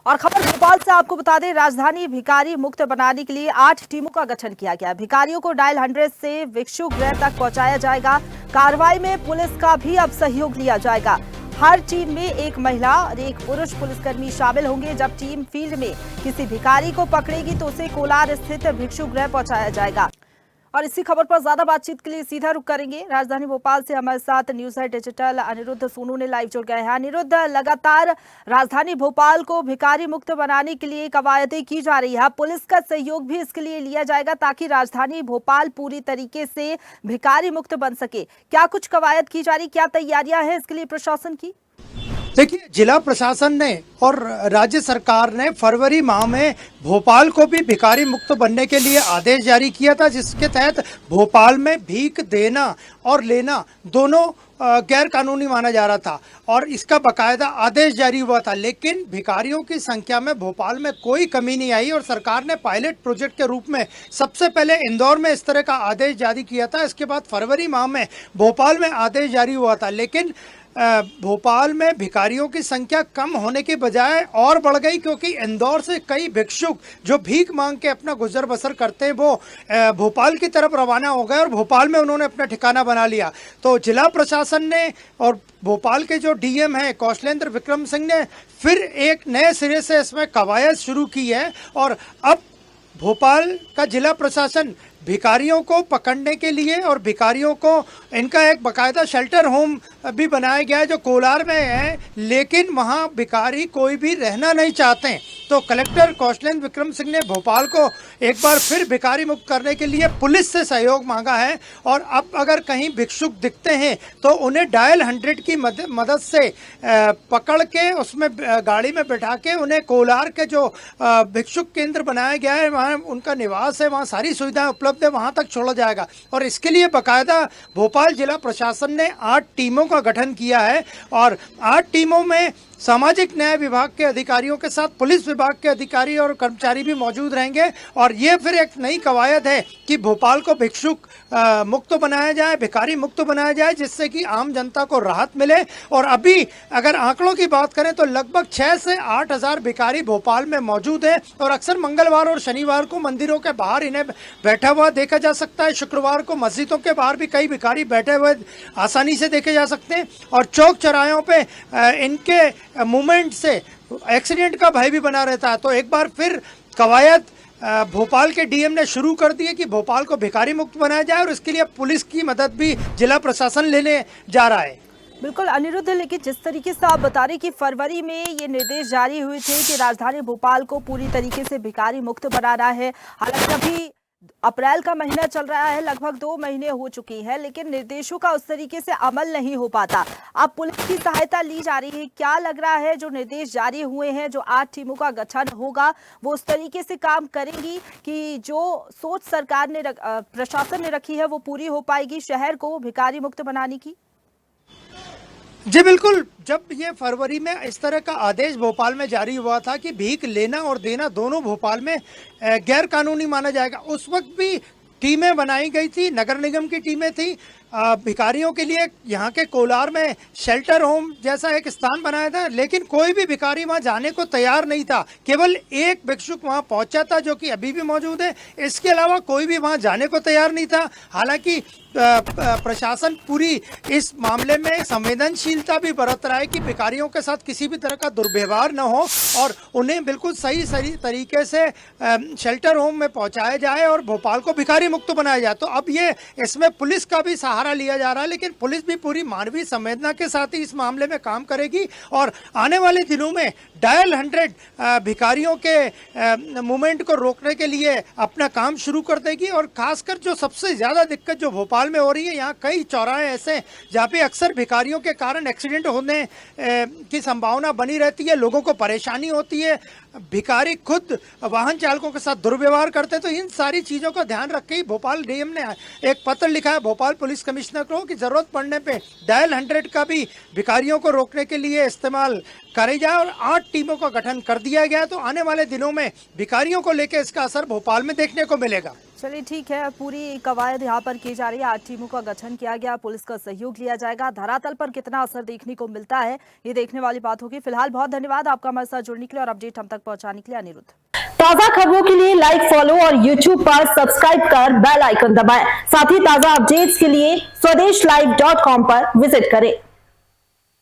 और खबर भोपाल से आपको बता दें, राजधानी भिखारी मुक्त बनाने के लिए 8 टीमों का गठन किया गया। भिखारियों को डायल 100 से भिक्षु गृह तक पहुंचाया जाएगा। कार्रवाई में पुलिस का भी अब सहयोग लिया जाएगा। हर टीम में एक महिला और एक पुरुष पुलिसकर्मी शामिल होंगे। जब टीम फील्ड में किसी भिखारी को पकड़ेगी तो उसे कोलार स्थित भिक्षु गृह पहुंचाया जाएगा। और इसी खबर पर ज्यादा बातचीत के लिए सीधा रुख करेंगे। राजधानी भोपाल से हमारे साथ न्यूज है डिजिटल अनिरुद्ध सोनू ने लाइव जुड़ गए हैं। अनिरुद्ध, लगातार राजधानी भोपाल को भिखारी मुक्त बनाने के लिए कवायदें की जा रही है। पुलिस का सहयोग भी इसके लिए लिया जाएगा ताकि राजधानी भोपाल पूरी तरीके से भिखारी मुक्त बन सके। क्या कुछ कवायद की जा रही, क्या तैयारियां हैं इसके लिए प्रशासन की? देखिए, जिला प्रशासन ने और राज्य सरकार ने फरवरी माह में भोपाल को भी भिखारी मुक्त बनने के लिए आदेश जारी किया था, जिसके तहत भोपाल में भीख देना और लेना दोनों गैर कानूनी माना जा रहा था और इसका बकायदा आदेश जारी हुआ था। लेकिन भिखारियों की संख्या में भोपाल में कोई कमी नहीं आई और सरकार ने पायलट प्रोजेक्ट के रूप में सबसे पहले इंदौर में इस तरह का आदेश जारी किया था। इसके बाद फरवरी माह में भोपाल में आदेश जारी हुआ था। लेकिन भोपाल में भिखारियों की संख्या कम होने के बजाय और बढ़ गई, क्योंकि इंदौर से कई भिक्षुक जो भीख मांग के अपना गुजर बसर करते हैं वो भोपाल की तरफ रवाना हो गए और भोपाल में उन्होंने अपना ठिकाना बना लिया। तो जिला प्रशासन ने और भोपाल के जो डीएम हैं कौशलेंद्र विक्रम सिंह ने फिर एक नए सिरे से इसमें कवायद शुरू की है और अब भोपाल का जिला प्रशासन भिखारियों को पकड़ने के लिए और भिखारियों को इनका एक बाकायदा शेल्टर होम भी बनाया गया है जो कोलार में है, लेकिन वहां भिखारी कोई भी रहना नहीं चाहते। तो कलेक्टर कौशलेंद्र विक्रम सिंह ने भोपाल को एक बार फिर भिखारी मुक्त करने के लिए पुलिस से सहयोग मांगा है और अब अगर कहीं भिक्षुक दिखते हैं तो उन्हें डायल 100 की मदद से पकड़ के उसमें गाड़ी में बैठा के उन्हें कोलार के जो भिक्षुक केंद्र बनाया गया है, वहाँ उनका निवास है, वहाँ सारी सुविधाएं उपलब्ध है, वहाँ तक छोड़ा जाएगा। और इसके लिए बाकायदा भोपाल जिला प्रशासन ने 8 टीमों का गठन किया है और 8 टीमों में सामाजिक न्याय विभाग के अधिकारियों के साथ पुलिस विभाग के अधिकारी और कर्मचारी भी मौजूद रहेंगे। और ये फिर एक नई कवायद है कि भोपाल को भिक्षुक मुक्त बनाया जाए, भिखारी मुक्त बनाया जाए, जिससे कि आम जनता को राहत मिले। और अभी अगर आंकड़ों की बात करें तो लगभग 6 से 8 हज़ार भिखारी भोपाल में मौजूद है और अक्सर मंगलवार और शनिवार को मंदिरों के बाहर इन्हें बैठा हुआ देखा जा सकता है। शुक्रवार को मस्जिदों के बाहर भी कई भिखारी बैठे हुए आसानी से देखे जा सकते हैं और चौक चौराहों पे इनके मूवमेंट से एक्सीडेंट का भय भी बना रहता है। तो एक बार फिर कवायद भोपाल के डीएम ने शुरू कर दी है कि भोपाल को भिखारी मुक्त बनाया जाए और इसके लिए पुलिस की मदद भी जिला प्रशासन लेने जा रहा है। बिल्कुल अनिरुद्ध, लेकिन जिस तरीके से आप बता रहे कि फरवरी में ये निर्देश जारी हुए थे कि राजधानी भोपाल को पूरी तरीके से भिखारी मुक्त बनाना है, हालांकि अभी अप्रैल का महीना चल रहा है, लगभग 2 महीने हो चुकी है, लेकिन निर्देशों का उस तरीके से अमल नहीं हो पाता। अब पुलिस की सहायता ली जा रही है। क्या लग रहा है जो निर्देश जारी हुए हैं, जो 8 टीमों का गठन होगा, वो उस तरीके से काम करेंगी कि जो सोच सरकार ने प्रशासन ने रखी है वो पूरी हो पाएगी शहर को भिखारी मुक्त बनाने की? जी बिल्कुल, जब ये फरवरी में इस तरह का आदेश भोपाल में जारी हुआ था कि भीख लेना और देना दोनों भोपाल में गैर कानूनी माना जाएगा, उस वक्त भी टीमें बनाई गई थी, नगर निगम की टीमें थी भिखारियों के लिए। यहाँ के कोलार में शेल्टर होम जैसा एक स्थान बनाया था, लेकिन कोई भी भिखारी वहाँ जाने को तैयार नहीं था। केवल एक भिक्षुक वहाँ पहुँचा था जो कि अभी भी मौजूद है, इसके अलावा कोई भी वहाँ जाने को तैयार नहीं था। हालांकि प्रशासन पूरी इस मामले में संवेदनशीलता भी बरत रहा है कि भिखारियों के साथ किसी भी तरह का दुर्व्यवहार न हो और उन्हें बिल्कुल सही तरीके से शेल्टर होम में पहुंचाया जाए और भोपाल को भिखारी मुक्त बनाया जाए। तो अब ये इसमें पुलिस का भी सहारा लिया जा रहा है, लेकिन पुलिस भी पूरी मानवीय संवेदना के साथ ही इस मामले में काम करेगी और आने वाले दिनों में डायल 100 भिखारियों के मूवमेंट को रोकने के लिए अपना काम शुरू कर देगी। और खासकर जो सबसे ज़्यादा दिक्कत जो भोपाल में हो रही है, यहाँ कई चौराहे ऐसे जहाँ पे अक्सर भिखारियों के कारण एक्सीडेंट होने की संभावना बनी रहती है, लोगों को परेशानी होती है, भिखारी खुद वाहन चालकों के साथ दुर्व्यवहार करते हैं। तो इन सारी चीज़ों का ध्यान रख के ही भोपाल डीएम ने एक पत्र लिखा है भोपाल पुलिस कमिश्नर को कि ज़रूरत पड़ने पे डायल 100 का भी भिखारियों को रोकने के लिए इस्तेमाल करी जाए और 8 टीमों का गठन कर दिया गया। तो आने वाले दिनों में भिखारियों को लेकर इसका असर भोपाल में देखने को मिलेगा। चलिए ठीक है, पूरी कवायद यहाँ पर की जा रही है। 8 टीमों का गठन किया गया, पुलिस का सहयोग लिया जाएगा। धरातल पर कितना असर देखने को मिलता है, ये देखने वाली बात होगी। फिलहाल बहुत धन्यवाद आपका हमारे साथ जुड़ने के लिए और अपडेट हम तक पहुंचाने के लिए, अनिरुद्ध। ताजा खबरों के लिए लाइक, फॉलो और YouTube पर सब्सक्राइब कर बेल आइकन दबाएं। साथ ही ताजा अपडेट्स के लिए swedeshlive.com पर विजिट करें।